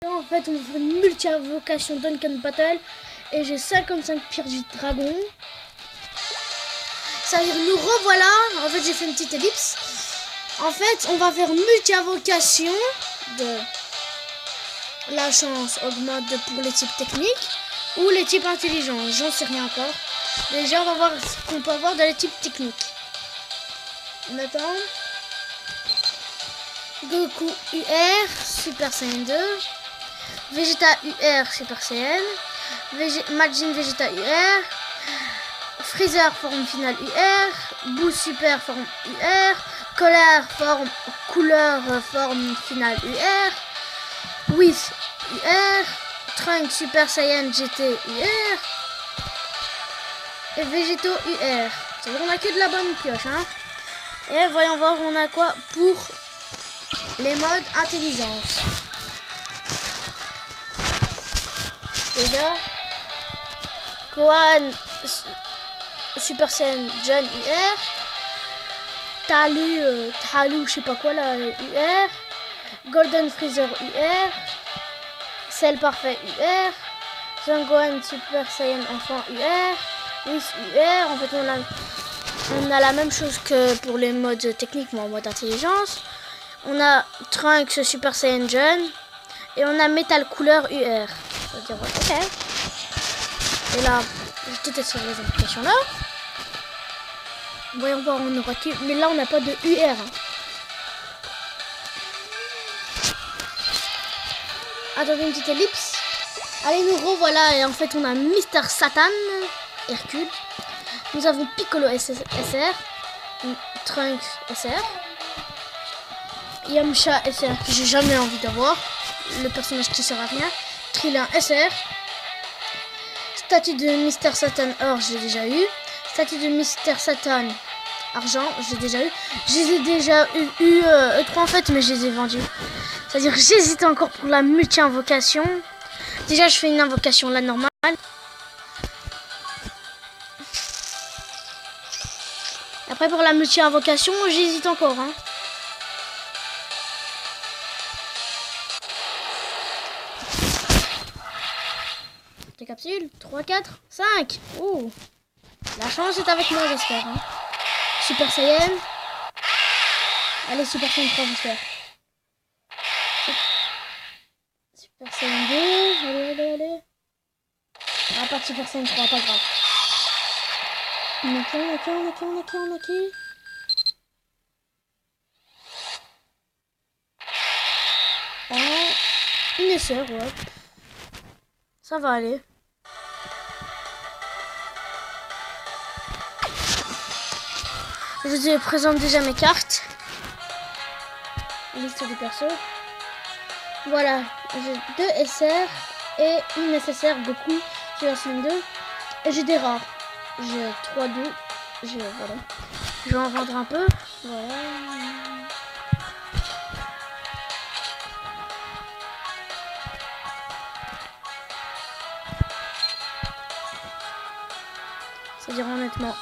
En fait, on va faire une multi-invocation Duncan Battle et j'ai 55 pierres du dragon. Ça veut dire nous revoilà. En fait, j'ai fait une petite ellipse. En fait, on va faire multi-invocation de la chance augmente pour les types techniques ou les types intelligents. J'en sais rien encore. Déjà, on va voir ce qu'on peut avoir dans les types techniques. On attend. Goku UR, Super Saiyan 2. Vegeta UR, Super Saiyan. Majin Vegeta UR. Freezer, forme finale UR. Boo Super, forme UR. Colère, forme finale UR. Whis UR. Trunks Super Saiyan GT UR. Et Végéto UR. C'est-à-dire on a que de la bonne pioche. Hein. Et voyons voir on a quoi pour les modes intelligence. Déjà, Gohan Super Saiyan John UR. Talu, je sais pas quoi là, UR. Golden Freezer UR. Cell Parfait UR. Son Gohan Super Saiyan Enfant UR. Whis UR. En fait, on a la même chose que pour les modes techniques, mais en mode intelligence. On a Trunks Super Saiyan John. Et on a Metal Couleur UR. C'est-à-dire, ok. Et là, je vais tout être sur les applications là. Voyons voir, on aura que. Mais là, on n'a pas de UR. Hein. Attendez une petite ellipse. Allez, nous revoilà. Et en fait, on a Mister Satan, Hercule. Nous avons Piccolo SR. Trunks SR. Yamcha SR, que j'ai jamais envie d'avoir. Le personnage qui sert à rien. Krillin SR. Statue de Mister Satan Or, j'ai déjà eu. Statue de Mister Satan Argent, j'ai déjà eu. Je les ai déjà eu E3 en fait, mais je les ai vendus. C'est-à-dire j'hésite encore pour la multi-invocation. Déjà, je fais une invocation là normale. Après, pour la multi-invocation, j'hésite encore. Hein. Des capsules 3, 4, 5. Ouh. La chance est avec moi, j'espère. Hein. Super Saiyan. Allez, Super Saiyan 3, j'espère. Super Saiyan 2. Allez. Ah, pas de Super Saiyan 3, pas grave. On a qui Ah, une sœur, ouais. Ça va aller. Je vous présente déjà mes cartes. Liste des persos. Voilà, j'ai 2 SR et une SSR Goku sur la scène 2. Et j'ai des rares. J'ai 3 2. Voilà. Je vais en vendre un peu. Voilà. C'est-à-dire honnêtement,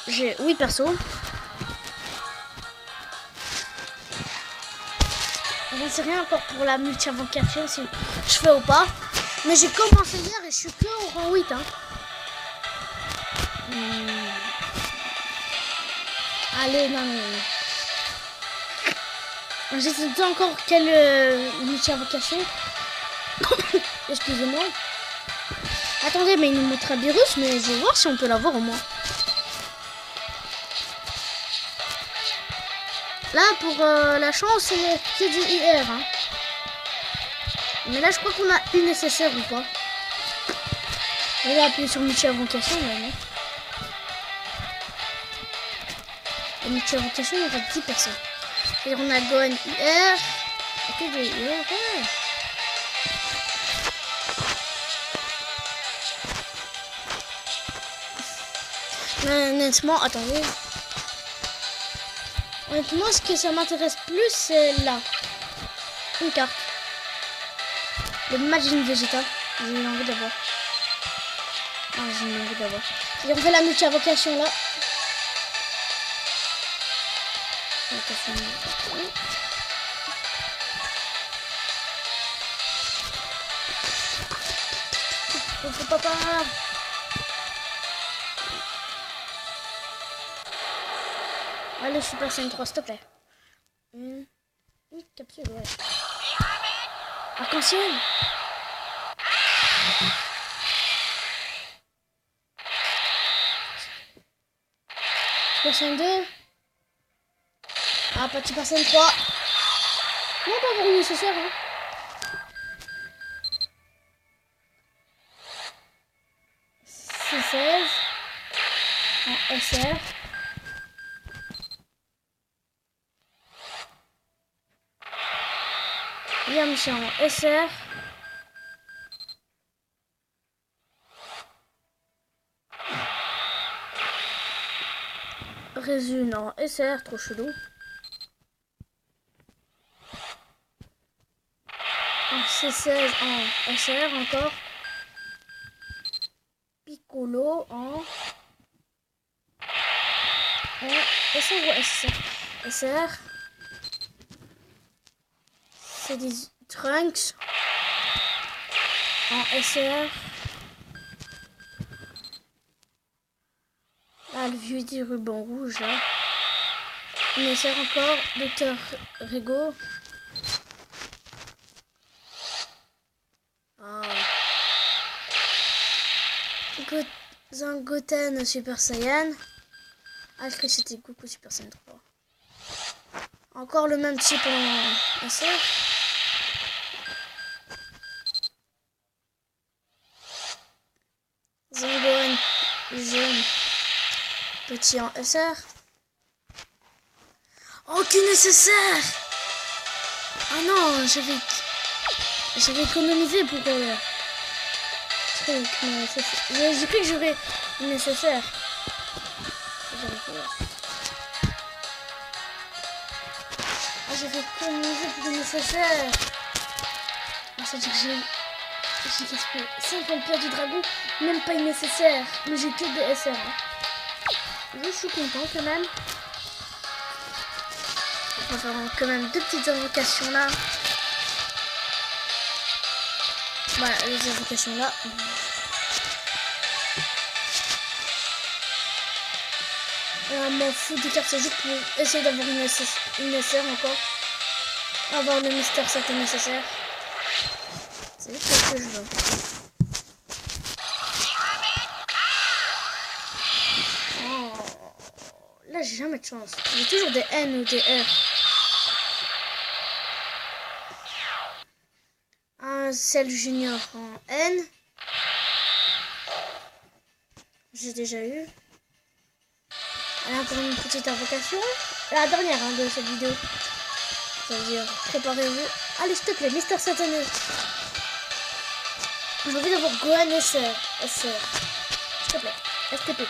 j'ai 8 persos. Je ne sais rien encore pour la multi-invocation si je fais ou pas. Mais j'ai commencé hier et je suis que au rang 8. Hein. Allez, non. J'hésite encore quelle multi-invocation. Excusez-moi. Attendez, mais il nous montre un virus, mais je vais voir si on peut l'avoir au moins. Là, pour la chance, c'est que du IR. Hein. Mais là, je crois qu'on a une nécessaire ou pas. On va appuyer sur multi-invocation, là, non. La multi-invocation, il y aura 10 personnes. C'est-à-dire, on a Gohan UR. Que de UR, ouais. Mais honnêtement, attendez. Honnêtement, ce que ça m'intéresse plus, c'est là. Une carte. Le Majin Vegeta. J'ai envie d'avoir. Ah, j'ai envie d'avoir. On fait la multi-invocation là. Oh papa. Allez, Super Saiyan 3, s'il te plaît. Une capsule, ouais. Arc-en-ciel. Super Saiyan 2. Ah, pas de Super Saiyan 3. Non, pas vraiment nécessaire, hein. C16 en SR. Yamcha en SR. Résun en SR, trop chelou. En C16 en SR encore. Piccolo en SR ou SR. SR. C'est des Trunks en SR. Ah, le vieux du ruban rouge là. Une SR encore. Docteur Rego. Oh. Zangoten Super Saiyan. Ah, je crois que c'était Goku Super Saiyan 3. Encore le même type en SR. Zangohan jeune petit en SR. Aucune nécessaire. Ah non, j'avais économisé pour truc. J'ai cru que j'aurais une nécessaire. Ah, j'avais économisé pour une nécessaire. Ah, ça veut dire que j'ai gaspillé 50 pièces du dragon, même pas une nécessaire. Mais j'ai que des SR. Hein. Je suis content quand même. On va faire quand même deux petites invocations là. Voilà, les invocations là. Et on m'en fout des cartes juste pour essayer d'avoir une SR encore. Avoir le mystère Satan nécessaire. C'est juste ce que je veux. Oh. Là, j'ai jamais de chance. J'ai toujours des N ou des R. Un Cell Junior en N. J'ai déjà eu. Allez, encore une petite invocation. La dernière de cette vidéo. Ça veut dire, préparez-vous. Allez, s'il te plaît, Mister Satané. J'ai envie d'avoir Gohan SR. S'il te plaît. STP.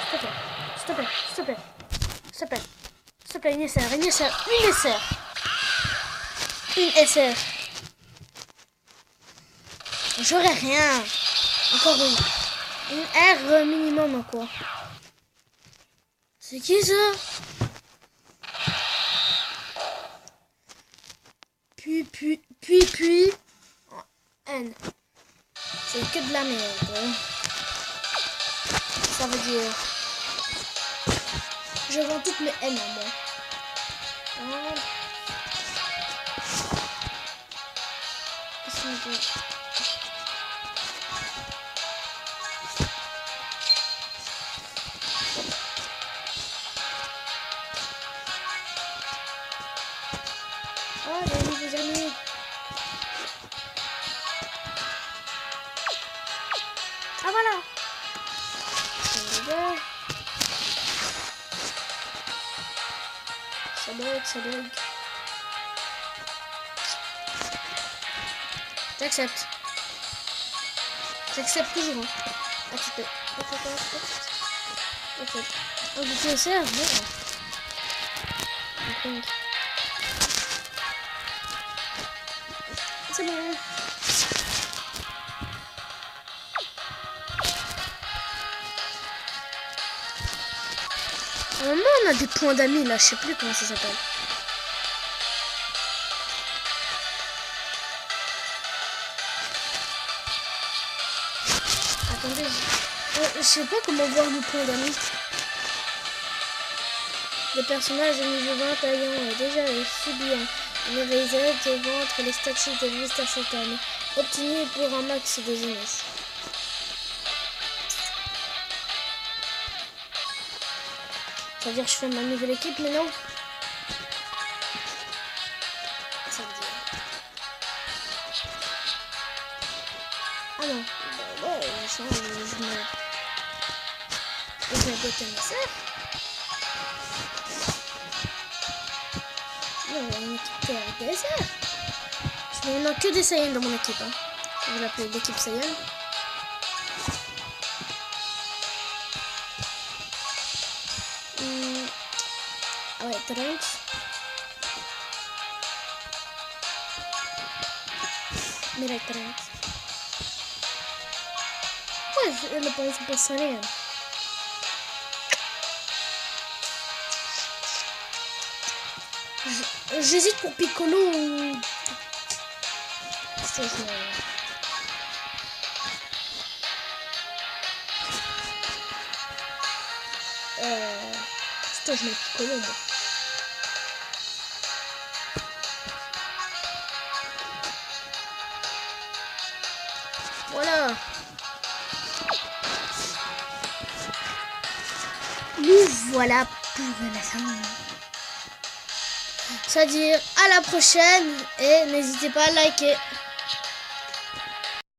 S'il te plaît. S'il te plaît. S'il te plaît. S'il te plaît. S'il te plaît, une SR. Une SR. Une SR. Une SR. J'aurais rien. Encore une R minimum, quoi. C'est qui ça? Puis N. C'est que de la merde. Ça veut dire je vends toutes mes N à moi. Oh, les nouveaux amis. Ah voilà. Ça bug. J'accepte. J'accepte toujours. Hein. Accepter. Accepte. Oh, vous pouvez faire? Non. C'est bon. À un moment, on a des points d'amis là, je sais plus comment ça s'appelle. Attendez, je sais pas comment voir le point d'amis. Les personnages de niveau 20 ayant déjà subi une reset devant entre les statues de Mr. Satan. Obtenus pour un max de jeunesse. Ça veut dire que je fais ma nouvelle équipe maintenant. Ça veut dire... Ah non. Bah ouais, je me goûte ma soeur. Non, une équipe avec des sœurs. Je n'en ai que des Saiyans dans mon équipe. Hein. Je vais l'appeler l'équipe Saiyan. Ah ouais, Trunks. Mira Trunks. Ouais, ele parece um passarinho. J'hésite pour Piccolo ou... Putain, je mets Piccolo, moi. Voilà. Nous voilà pour la fin. C'est-à-dire à la prochaine et n'hésitez pas à liker.